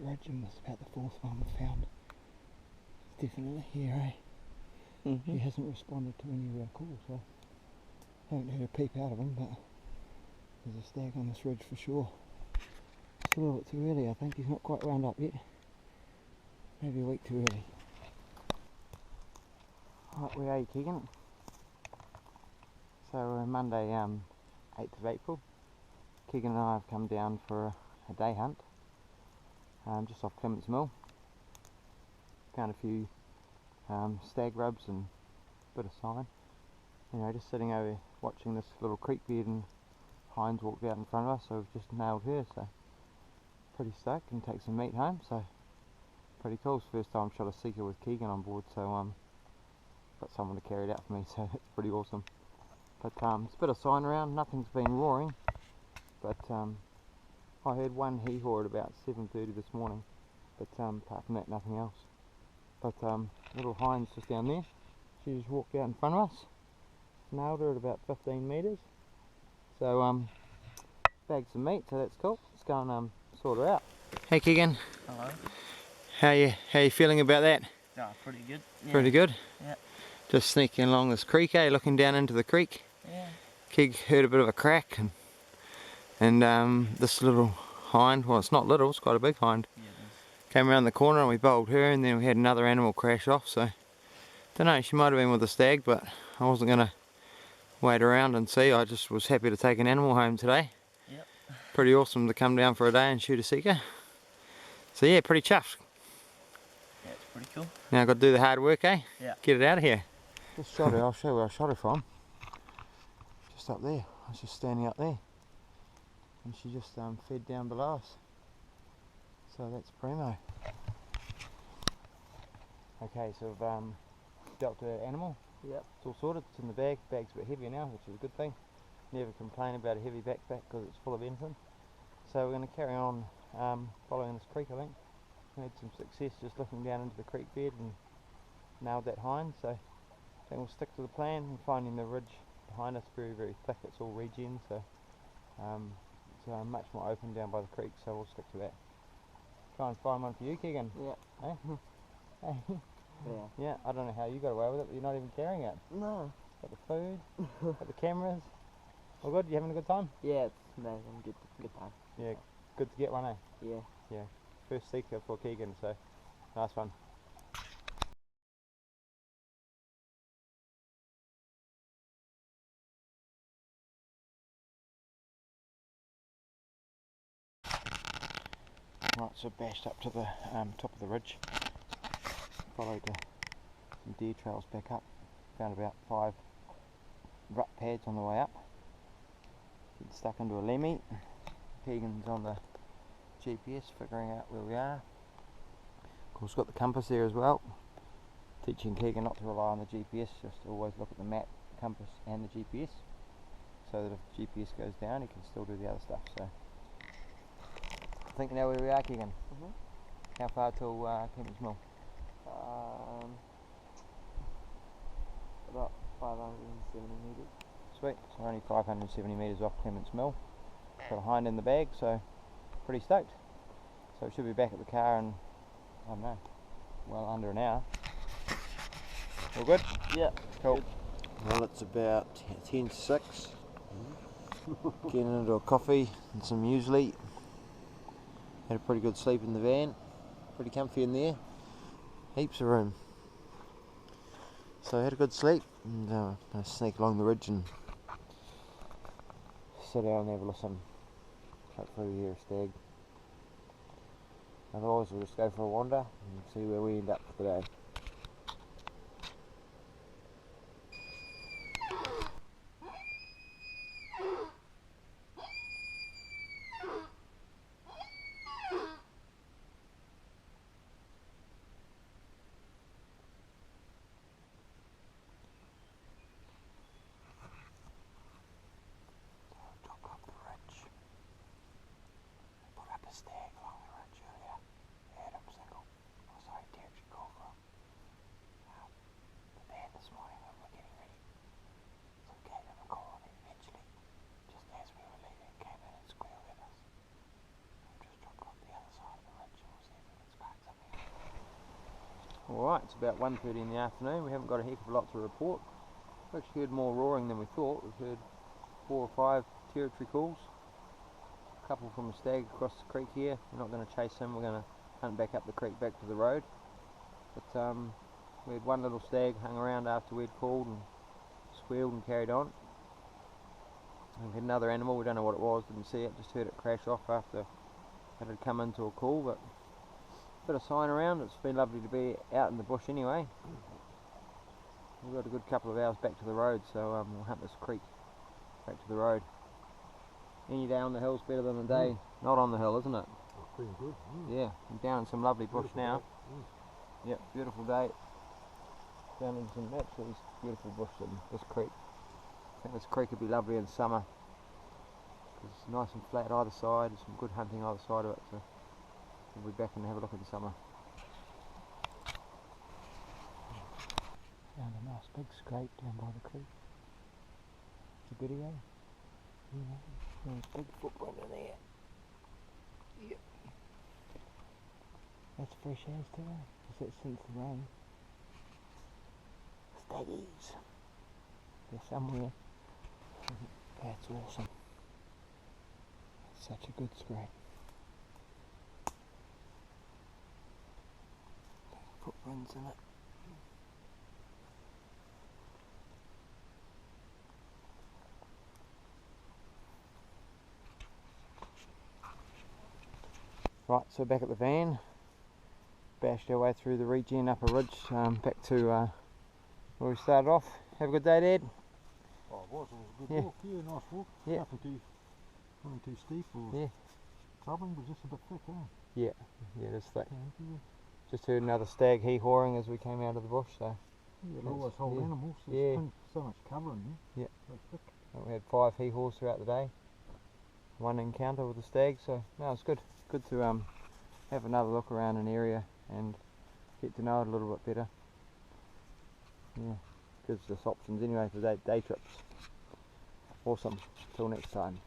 ridge and was about the fourth one we found. It's definitely here, eh? He hasn't responded to any of our calls, so I haven't heard a peep out of him, but there's a stag on this ridge for sure. It's a little bit too early, I think. He's not quite wound up yet. Maybe a week too early. Right, where are you, Keegan? So Monday, 8th of April, Keegan and I have come down for a day hunt, just off Clements Mill. Found a few stag rubs and a bit of sign. Anyway, just sitting over watching this little creek bed, and hinds walked out in front of us, so we've just nailed her, so pretty stoked, and take some meat home, so pretty cool. It's the first time I've shot a Sika with Keegan on board, so got someone to carry it out for me, so it's pretty awesome. But it's a bit of sign around, nothing's been roaring, but I heard one hee-haw at about 7:30 this morning, but apart from that, nothing else. But little hind's just down there. She just walked out in front of us, nailed her at about 15 metres. So bagged some meat, so that's cool. Let's go and sort her out. Hey Keegan. Hello. How you feeling about that? Oh, pretty good. Yeah. Pretty good? Yeah. Just sneaking along this creek, eh? Looking down into the creek. Yeah. Keeg heard a bit of a crack, and this little hind, well it's not little, it's quite a big hind, Yeah, came around the corner and we bowled her, and then we had another animal crash off, so don't know, she might have been with a stag, but I wasn't going to wait around and see. I just was happy to take an animal home today. Yep. Pretty awesome to come down for a day and shoot a Sika. So yeah, pretty chuffed. Yeah, it's pretty cool. Now I've got to do the hard work, eh? Yeah. Get it out of here. Just shot her, I'll show you where I shot her from. Just up there, I was just standing up there. And she just fed down below us. So that's primo. Okay, so I've dealt the animal. Yep. It's all sorted, it's in the bag. Bag's a bit heavier now, which is a good thing. Never complain about a heavy backpack because it's full of venison. So we're going to carry on following this creek, I think. We had some success just looking down into the creek bed and nailed that hind, so I think we'll stick to the plan and finding the ridge behind us very, very thick. It's all regen, so it's much more open down by the creek, so we'll stick to that. Try and find one for you, Keegan. Yeah. Eh? Hey. Yeah. Yeah, I don't know how you got away with it, but you're not even carrying it. No. Got the food, got the cameras. All good? You having a good time? Yeah, it's amazing. Good time. Yeah, good to get one, eh? Yeah. Yeah. First Sika for Keegan, so nice one. Right, so bashed up to the top of the ridge. Followed some deer trails back up. Found about 5 rut pads on the way up. Getting stuck into a lemmy. Keegan's on the GPS figuring out where we are. Of course got the compass there as well. Teaching Keegan not to rely on the GPS, just to always look at the map, compass and the GPS. So that if the GPS goes down he can still do the other stuff. So I think we know where we are, Keegan. How far till Clements Mill? About 570 metres. Sweet, so we're only 570 metres off Clements Mill. Got a hind in the bag, so pretty stoked. So we should be back at the car in, I don't know, well under an hour. All good? Yeah. Cool. Good. Well, it's about 10 to 6. Getting into a coffee and some muesli. Had a pretty good sleep in the van. Pretty comfy in there. Heaps of room. So I had a good sleep, and I'm going to sneak along the ridge and sit down and have a listen. Hopefully we hear a stag. Otherwise we'll just go for a wander and see where we end up for the day. Stag along the ridge earlier. Heard him single. Oh, sorry, Derek should call for him. about 1:30 in the afternoon. We haven't got a heck of a lot to report. We've actually heard more roaring than we thought. We've heard 4 or 5 territory calls. A couple from a stag across the creek here. We're not going to chase him, we're going to hunt back up the creek back to the road. But we had one little stag hung around after we'd called and squealed and carried on. And we had another animal, we don't know what it was, didn't see it, just heard it crash off after it had come into a call. But a bit of sign around. It's been lovely to be out in the bush anyway. We've got a good couple of hours back to the road, so we'll hunt this creek back to the road. Any day on the hill's better than a day not on the hill, isn't it? Pretty good. Yeah, I'm down in some lovely bush Beautiful now. day. Yep, beautiful day. Down in some absolutely beautiful bush in this creek. I think this creek would be lovely in summer. It's nice and flat either side, there's some good hunting either side of it, so we'll be back and have a look in summer. Found a nice big scrape down by the creek. It's a video. Yeah, there's a big footprint in there. Yep. That's fresh as today. Is that since the rain? Staggies. They're somewhere. That's awesome. Such a good scrape. Footprints in it. Right, so back at the van, bashed our way through the regen upper ridge, back to where we started off. Have a good day, Dad. Oh, it was a good walk. Yeah, nice walk. Yeah. Nothing too steep or troubling, but just a bit thick, eh? Yeah, it is thick. Just heard another stag hee-hawing as we came out of the bush, so. Yeah, it'll always hold animals. Yeah. There's so much cover in there. Yeah. So thick. We had 5 hee-haws throughout the day. One encounter with a stag, so no, it's good. Good to have another look around an area and get to know it a little bit better. Yeah, gives us options anyway for day trips. Awesome. Till next time.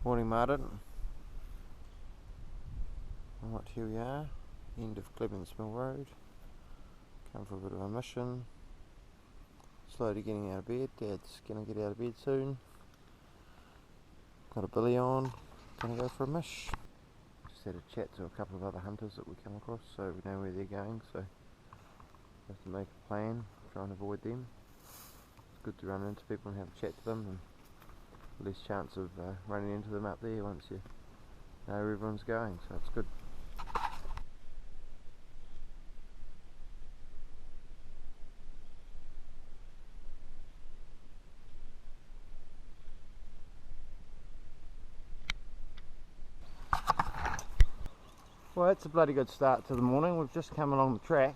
Morning, Martin. Right, here we are, end of Clements Mill Road. Come for a bit of a mission. Slowly getting out of bed. Dad's gonna get out of bed soon. Got a billy on. Gonna go for a mish. Just had a chat to a couple of other hunters that we come across, so we know where they're going. So have to make a plan, try and avoid them. It's good to run into people and have a chat to them, and less chance of running into them up there once you know where everyone's going. So it's good. Well, it's a bloody good start to the morning. We've just come along the track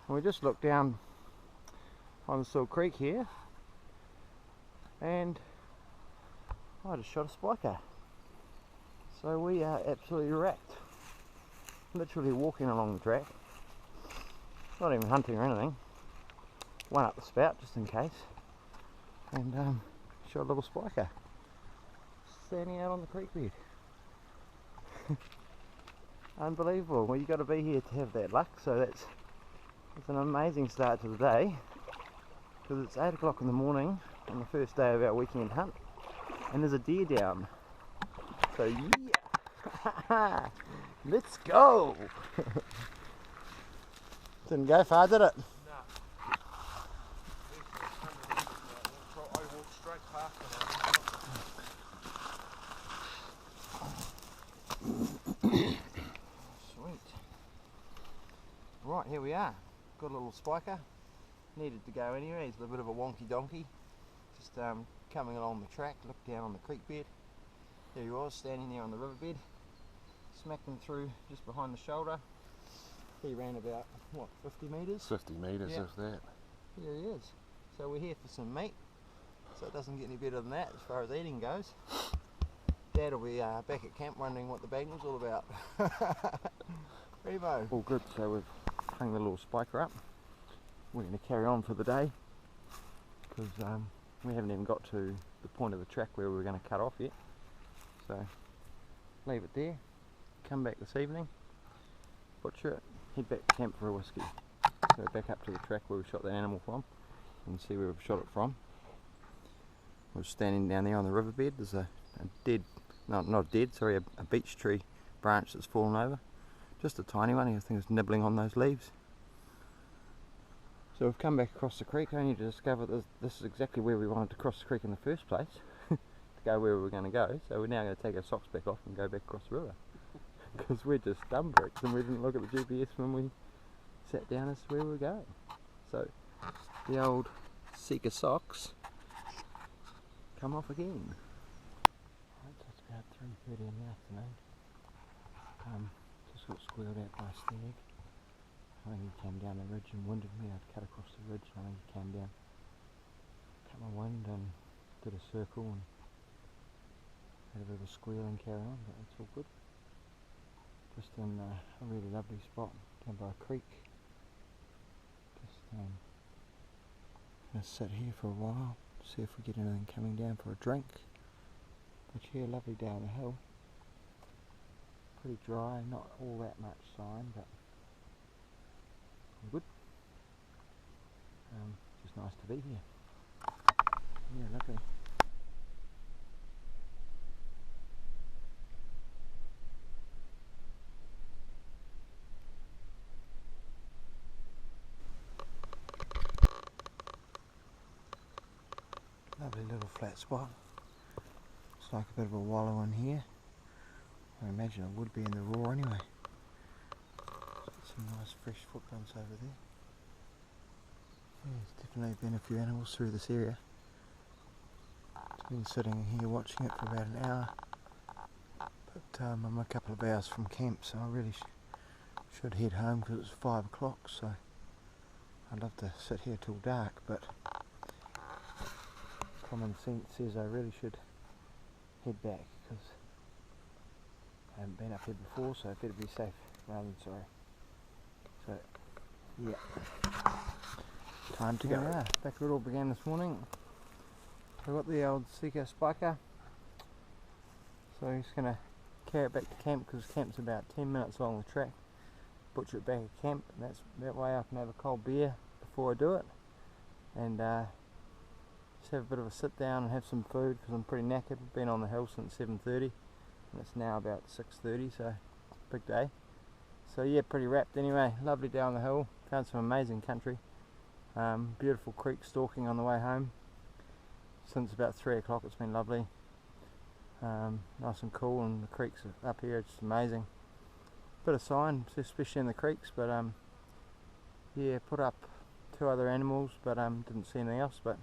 and we just looked down on this little creek here and I just shot a spiker. So we are absolutely wrecked. Literally walking along the track. Not even hunting or anything. One up the spout just in case. And shot a little spiker. Standing out on the creek bed. Unbelievable. Well, you've got to be here to have that luck, so that's an amazing start to the day, because it's 8 o'clock in the morning on the first day of our weekend hunt and there's a deer down. So yeah, let's go. Didn't go far, did it? No. I walked straight past it. Sweet. Right, here we are. Got a little spiker. Needed to go anyway. He's a bit of a wonky donkey. Just coming along the track, looked down on the creek bed. There he was, standing there on the riverbed. Smacked him through just behind the shoulder. He ran about, what, 50 metres? 50 metres, Yeah. if that. Here he is. So we're here for some meat. So it doesn't get any better than that as far as eating goes. Dad will be back at camp wondering what the bang was all about. Primo. All good, so we've hung the little spiker up. we're going to carry on for the day, because we haven't even got to the point of the track where we're going to cut off yet. So leave it there, come back this evening, butcher it, head back to camp for a whiskey. So back up to the track where we shot that animal from, and see where we've shot it from. We're standing down there on the riverbed. There's a dead, no, not dead, sorry, a beech tree branch that's fallen over. Just a tiny one, I think it's nibbling on those leaves. So we've come back across the creek only to discover that this is exactly where we wanted to cross the creek in the first place, to go where we were going to go. So we're now going to take our socks back off and go back across the river, because we're just dumb bricks and we didn't look at the GPS when we sat down as to where we were going. So the old Sika socks come off again. Right, so it's about 3:30 in the afternoon. Just got squealed out by a stag. I think he came down the ridge and winded me. I'd cut across the ridge and I think he came down, cut my wind and did a circle and had a bit of a squeal and carry on, but it's all good. Just in a really lovely spot down by a creek. Just gonna sit here for a while, see if we get anything coming down for a drink. But yeah, lovely day on the hill. Pretty dry, not all that much sign, but all good. Just nice to be here. Yeah, lovely. Lovely little flat spot. It's like a bit of a wallow in here. I imagine it would be in the raw anyway. Some nice fresh footprints over there. Yeah, there's definitely been a few animals through this area. I've been sitting here watching it for about an hour, but I'm a couple of hours from camp, so I really should head home because it's 5 o'clock, so I'd love to sit here till dark, but common sense says I really should head back because I haven't been up here before, so I better be safe rather than sorry. So, yeah, time to go. Yeah, back where it all began this morning. I've got the old Sika spiker, so I'm just going to carry it back to camp because camp's about 10 minutes along the track. Butcher it back at camp, and that's that way I can have a cold beer before I do it, and just have a bit of a sit down and have some food because I'm pretty knackered. I've been on the hill since 7:30 and it's now about 6:30, so it's a big day. So yeah, pretty wrapped anyway. Lovely day on the hill, found some amazing country, beautiful creek stalking on the way home. Since about 3 o'clock it's been lovely, nice and cool, and the creeks up here are just amazing. Bit of sign, especially in the creeks, but yeah, put up 2 other animals, but didn't see anything else. But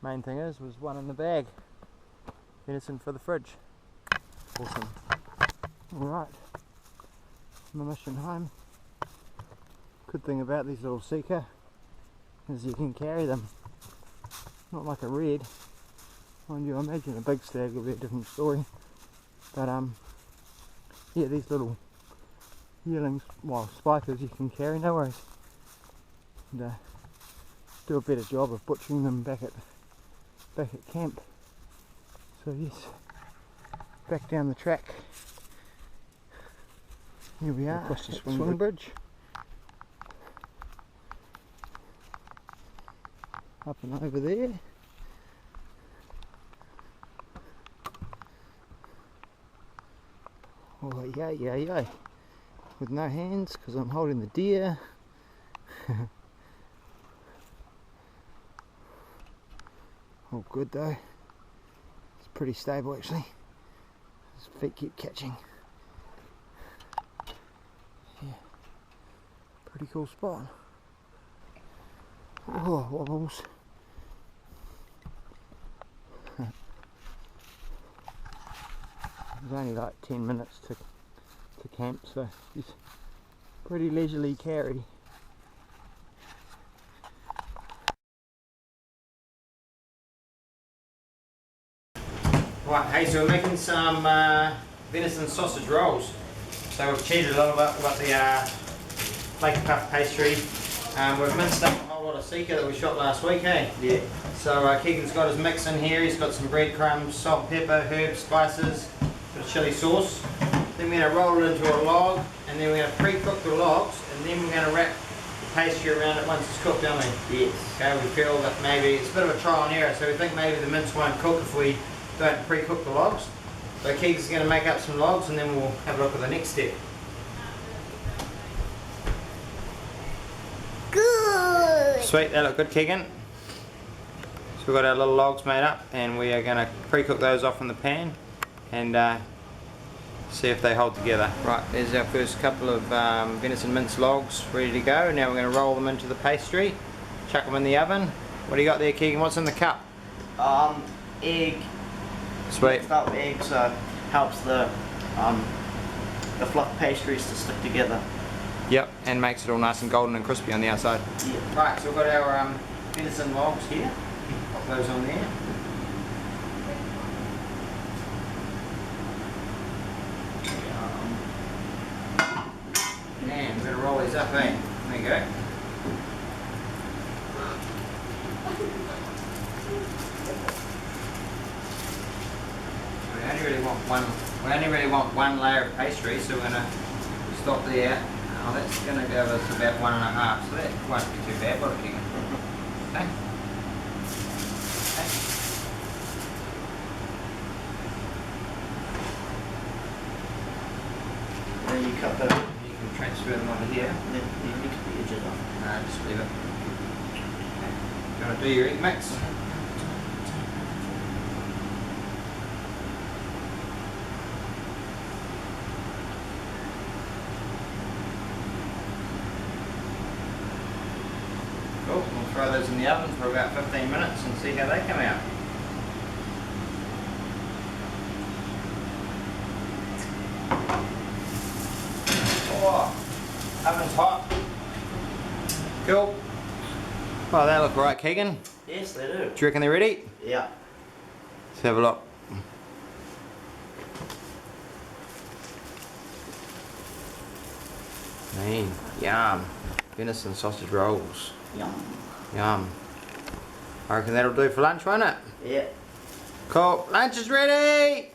main thing was one in the bag, venison for the fridge. Awesome. Alright, my mission home. Good thing about these little Sika is you can carry them, not like a red. Mind you, I imagine a big stag will be a different story, but yeah, these little yearlings, well, spikers, you can carry, no worries, and do a better job of butchering them back at camp. So yes, back down the track. Here we are, across the swing bridge. Up and over there. Oh yay, with no hands because I'm holding the deer. All good though, it's pretty stable actually, his feet keep catching. Yeah, pretty cool spot. Oh, wobbles. It's only like 10 minutes to camp, so it's pretty leisurely carry. Right, hey, so we're making some venison sausage rolls. So we've cheated a lot about the flake puff pastry, We've minced up a whole lot of Sika that we shot last week, hey? Yeah. So Keegan's got his mix in here. He's got some breadcrumbs, salt, pepper, herbs, spices, bit of chilli sauce. Then we're going to roll it into a log, and then we're going to pre-cook the logs, and then we're going to wrap the pastry around it once it's cooked, don't we? Yes. Okay, we feel that maybe it's a bit of a trial and error, so we think maybe the mince won't cook if we don't pre-cook the logs. So Keegan's going to make up some logs, and then we'll have a look at the next step. Good. Sweet, that look good, Keegan. So we've got our little logs made up, and we are going to pre-cook those off in the pan and see if they hold together. Right, there's our first couple of venison mince logs ready to go. Now we're going to roll them into the pastry, chuck them in the oven. What do you got there, Keegan? What's in the cup? Egg. Sweet. Start with egg, so helps the fluff pastries to stick together. Yep, and makes it all nice and golden and crispy on the outside. Yeah. Right, so we've got our venison logs here. Pop those on there. And we're going to roll these up, eh? There you go. We only really want one layer of pastry, so we're going to stop there. Oh, that's going to go us about 1.5, so that won't be too bad, will it, Keegan? Okay. Then you cut the. You can transfer them over here. Then you mix the edges off. No, just leave it. Okay. Do you want to do your egg mix? Cool, we'll throw those in the oven for about 15 minutes and see how they come out. Oh, oven's hot. Cool. Well, they look right, Keegan. Yes, they do. Do you reckon they're ready? Yeah. Let's have a look. Man, yum. Venison sausage rolls. Yum. Yum. I reckon that'll do for lunch, won't it? Yeah. Cool. Lunch is ready!